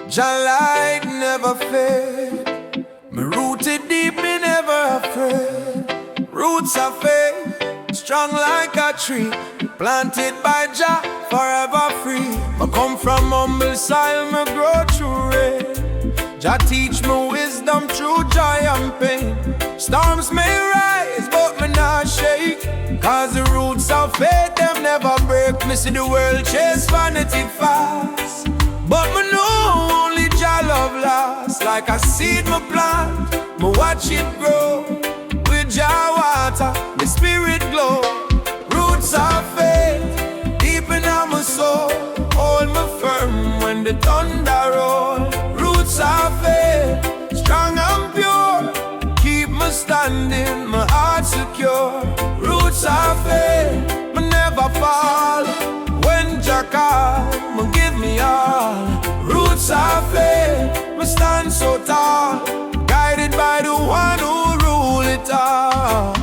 Jah light never fade. Me rooted deep, me never afraid. Roots of faith, strong like a tree, planted by Jah, forever free. I come from humble soil, me grow through rain. Jah teach me wisdom through joy and pain. Storms may rise, but me not shake, cause the roots of faith, them never break. Me see the world chase vanity fast, but me know only Jah love lasts. Like a seed me plant, me watch it grow. With Jah water, the spirit glow. Roots of faith, deep in my soul, hold me firm when the thunder roll. Roots of faith, strong and pure, keep me standing, my heart secure. Roots of faith, me never fall. When Jah call, me give me all. Roots of faith, me stand so tall, guided by the one who rule it all.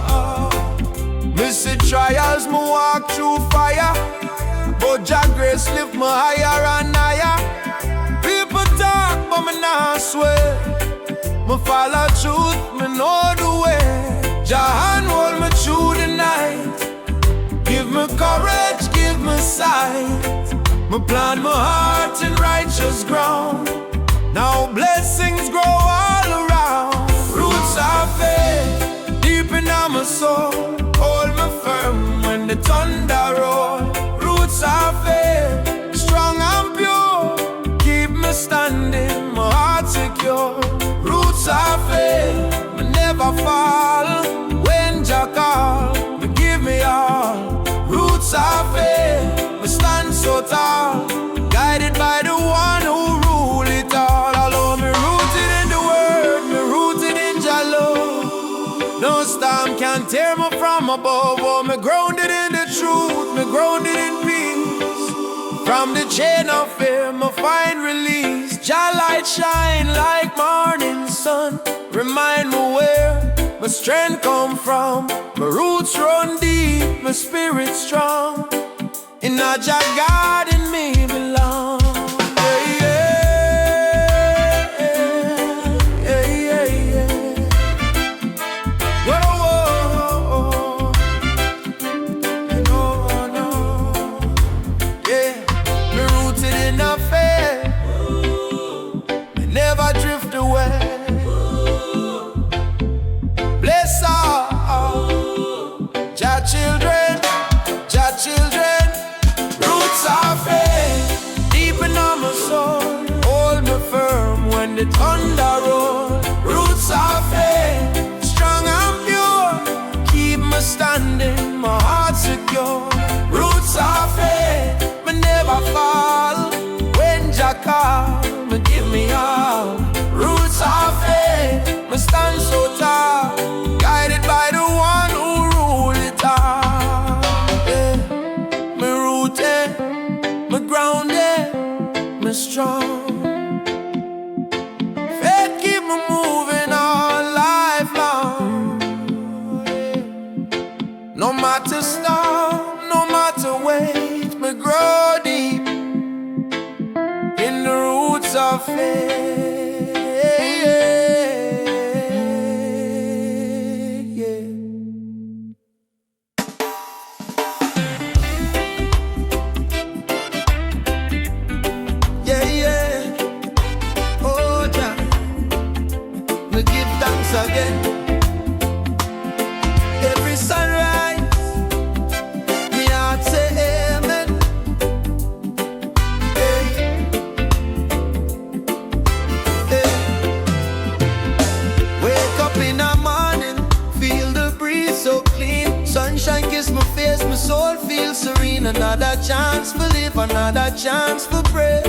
Me see trials, me walk through fire, but Jah grace lift me higher and higher. People talk, but me not swear. Me follow truth, me know the way. Jah hand hold me through the night, give me courage, give me sight. Me plant my heart in righteous ground, now blessings grow all around. Roots of faith, deep in my soul, hold me firm when the thunder roll. Roots of faith, strong and pure, keep me standing, my heart secure. Roots of faith, me never fall. When Jah call, me give me all. Roots of faith, me stand so tall, guided by the one who rule it all. Although me rooted in the word, me rooted in Jah love, no storm can tear me from above. Oh, me grounded in the truth, me grounded in peace. From the chain of fear, me find release. Jah light shine like morning sun, remind me where my strength come from. My roots run deep, my spirit strong. In a Jah garden me belong. Yeah, yeah, yeah, yeah, yeah. Whoa, whoa, no, no. Yeah, me rooted in a faith, me never drift away. Bless all Jah children, Jah children. Roots of faith, deep in my soul, hold me firm when the thunder roll. Roots of faith, strong and pure, keep me standing, my heart secure. Roots of faith, me never fall. When Jah call, me give me all. Roots of faith, me stand so tall, guided by the one who rule it all. Yeah. Me rooted, me grounded, me strong. Faith keep me moving all life long. No matter storm, no matter weight, me grow deep in the roots of faith. Again, every sunrise, me heart say amen. Hey, hey. Wake up in the morning, feel the breeze so clean. Sunshine kiss my face, my soul feels serene. Another chance for live, another chance for pray.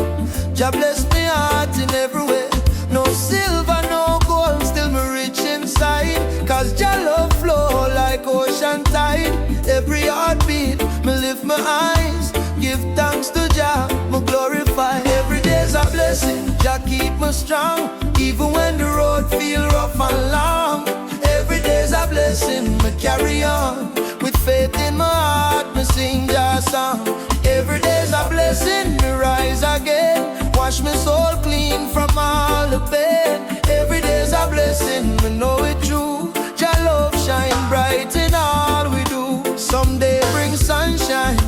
Jah bless me heart in every way. No silver, no gold, still me rich inside, cause Jah love flow like ocean tide. Every heartbeat, me lift my eyes, give thanks to Jah, me glorify. Every day's a blessing, Jah keep me strong, even when the road feel rough and long. Every day's a blessing, me carry on, with faith in my heart, me sing Jah song. Every day's a blessing, me rise again, wash wash my soul clean from all the pain. Every day's a blessing, we know it true. Your love shine bright in all we do. Someday bring sunshine,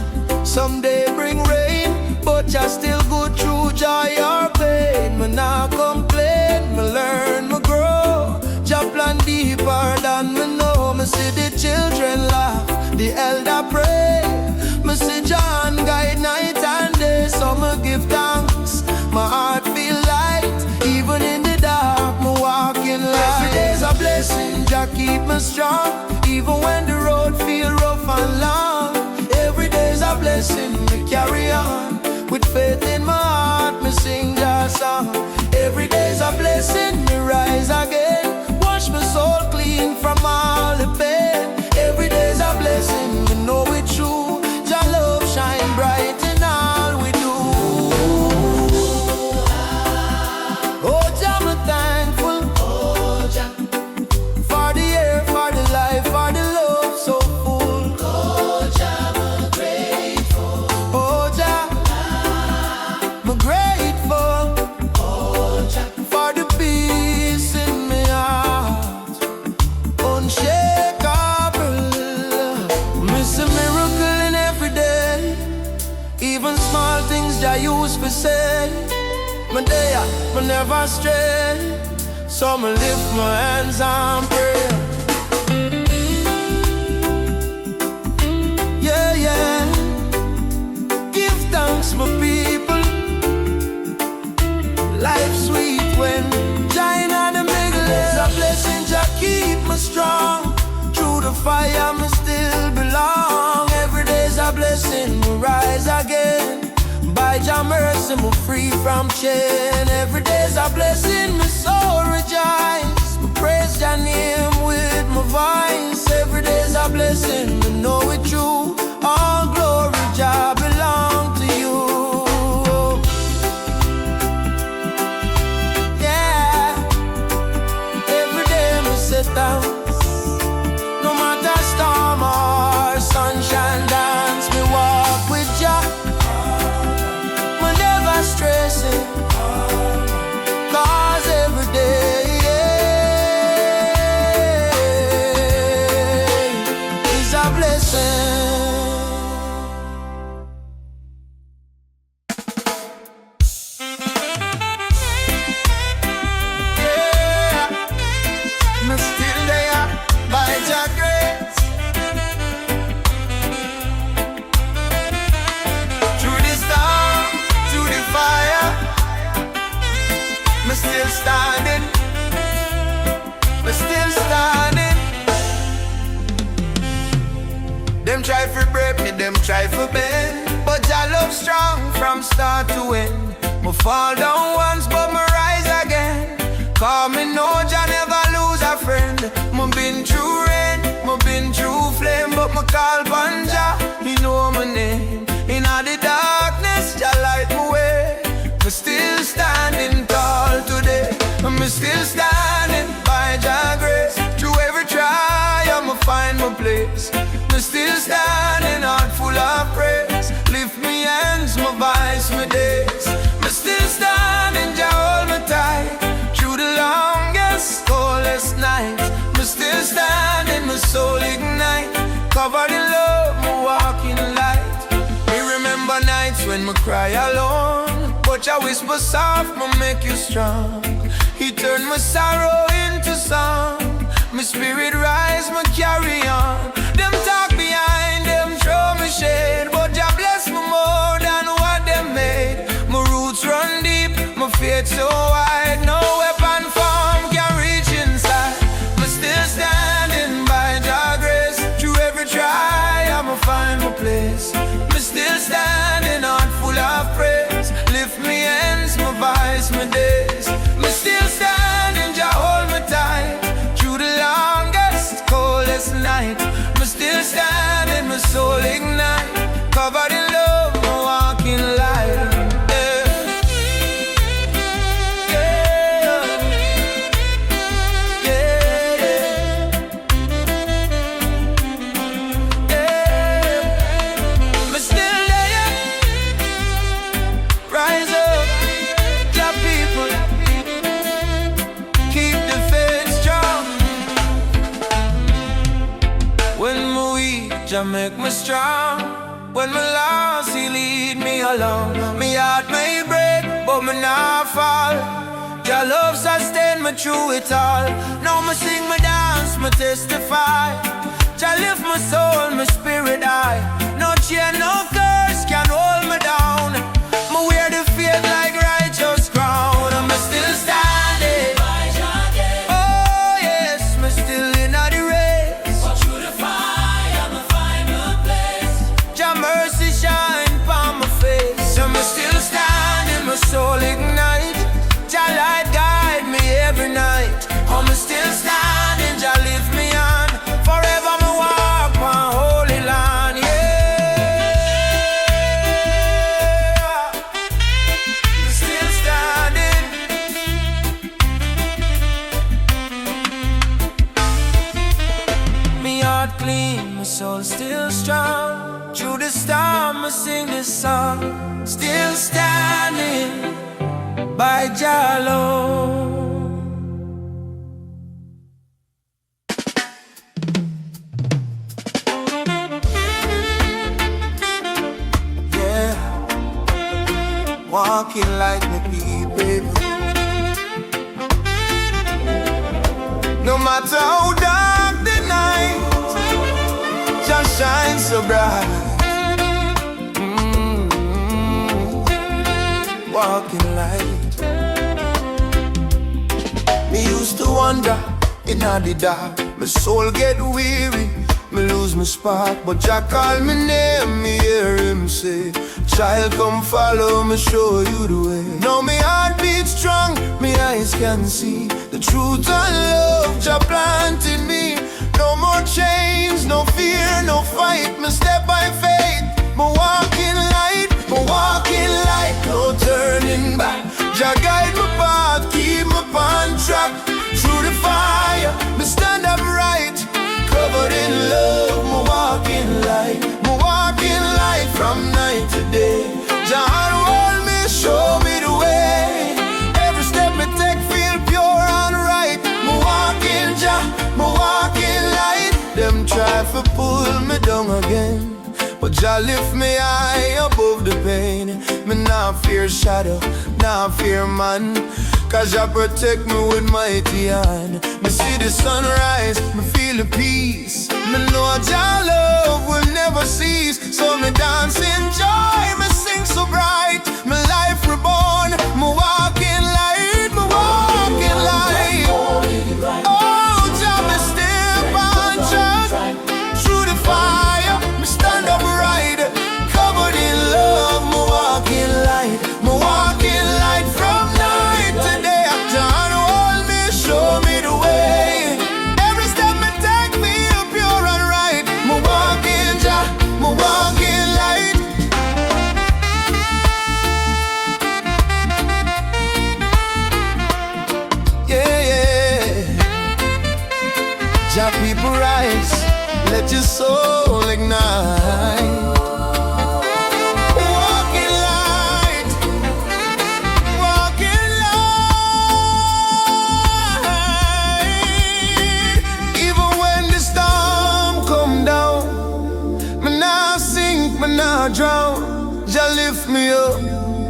someday bring rain, but you're still good through joy or pain. Me not complain, me learn, me grow. Jah plan deeper than me know. Me see the children laugh, the elder pray. Me see John guide night and day, so me give thanks. My heart feel light, even in the dark, me walk in light. Every day's a blessing, Jah keep me strong, even when the road feel rough and long. Every day's a blessing, me carry on. With faith in my heart, me sing Jah song. Every day's a blessing, me rise again. Wash my soul clean from all the pain. Every day's a blessing, we know it's true. Jah love shine bright in all we do. Oh Jah, me thankful. Oh Jah, for the air, for the life, for the love so full. Oh Jah, me grateful. Oh Jah, me grateful. Oh Jah, for the peace in me heart, unshakable. Miss a miracle in every day, even small things Jah use for say. Me there, me never stray, so me lift my hands and pray. Yeah, yeah, give thanks my people. Life sweet when Jah inna the middle. It's a blessing, Jah keep me strong. Through the fire me still belong. Every day's a blessing, me rise again. By Jah mercy me free from chain. Every day's a blessing, me soul rejoice. Me praise Jah name with my voice. Every day's a blessing, me know it true. All glory Jah belong to you. No matter storm or sunshine dance, me walk with Jah. Me never stressing, cause every day is a blessing. Me still there by Jah grace. Through the storm, through the fire, me still standing. Me still standing. Them try to break me, them try to bend, but Jah love strong from start to end. Me fall down once, but me rise again. Cause me know Jah never lose a friend. Me been through rain, me been through flame, but me call upon Jah, He know my name. In all the darkness, Jah light my way. Me still standing tall today. Me still standing by Jah grace. Through every trial, me find my place. Me still standing heart full of praise. Lift me hands, my voice, my days. Me still standing, Jah hold me tight. Through the longest, coldest night, me still standing, my soul ignite. Covered in love, me walk in light. Me remember nights when me cry alone, but Jah whisper soft, me make you strong. He turned my sorrow into song. My spirit rise, me carry on. Them talk behind, them throw me shade, but Jah bless me more than what them made. My roots run deep, my faith so wide. No weapon form can reach inside. Me still standing by Jah grace. Through every try, I'ma find my place. Me still standing heart full of praise. Lift me hands, my voice, my days. Me still standing, Jah hold me tight. Through the longest, coldest night, me still standing, my soul ignite. Covered in love, me walk in light. Yeah. Jah make me strong. When me lost, He lead me along. Me heart may break, but me not fall. Jah love sustain me through it all. Now me sing, me dance, me testify. Jah lift my soul, my spirit high. No chain, no curse can hold me down. Me wear the faith like righteous crown. And me still standing. Oh yes, me still in the race. Walk through the fire, I'ma find a place. Jah mercy shine upon my face. So me still standing, my soul ignite. Jah light guide me every night. Oh, me still standing, Jah lift me on. Forever me walk on holy land, yeah. Me still standing. Me heart clean, my soul still strong. Through the storm, I sing this song. Still standing by Jah alone. Yeah, walking like me people. No matter how dark the night, Jah shine so bright. Walking light. Me used to wander in the dark. My soul get weary, me lose my spark. But Jah call me name, me hear Him say, child, come follow me, show you the way. Now me heart beats strong, me eyes can see the truth and love Jah planted me. No more chains, no fear, no fight. Me step by faith, me walking light, me walking light. No turning back. Jah guide my path, keep me on track. Through the fire, me stand upright. Covered in love, me walking light. Me walking light from night to day. Jah hold me, show me the way. Every step me take feel pure and right. Me walking Jah, me walking light. Them try to pull me down again, but Jah lift me high above the pain. Me not fear shadow, not fear man, 'cause Jah protect me with mighty hand. Me see the sunrise, me feel the peace. Me know Jah love will never cease. So me dance in joy, me sing so bright. Me life reborn, me walking light, me walking light. Oh, Jah me step on track. Through the fire, me stand upright. Covered in love, me walking light. Me walking light from night to day. Jah hold me, show me the way. Every step me take feel pure and right. Me walking Jah, me walking light. Yeah, yeah. Jah people rise, let your soul ignite. Walking light, walking light. Even when the storm come down, me nah sink, me nah drown. Jah lift me up,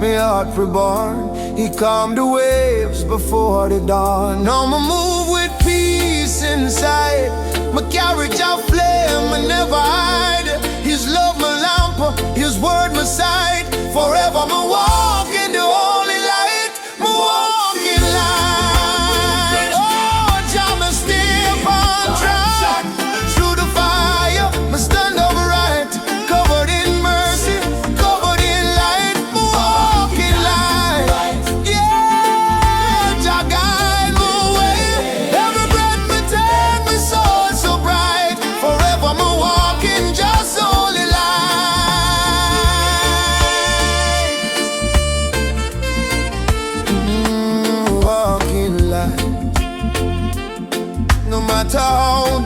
me heart reborn. He calmed the waves before the dawn. Now me move with peace inside. Me carry Jah flame, me never hide. His love my lamp, His word my sight. Forever me walk in the holy light. Me walk in light. Oh, Jah me step on track. Through the fire, me stand upright. Covered in mercy, covered in light. Me walk in light. Yeah, Jah guide my way. Every breath me take, me soul so bright. Forever me walking just holy light. Walking light. No matter how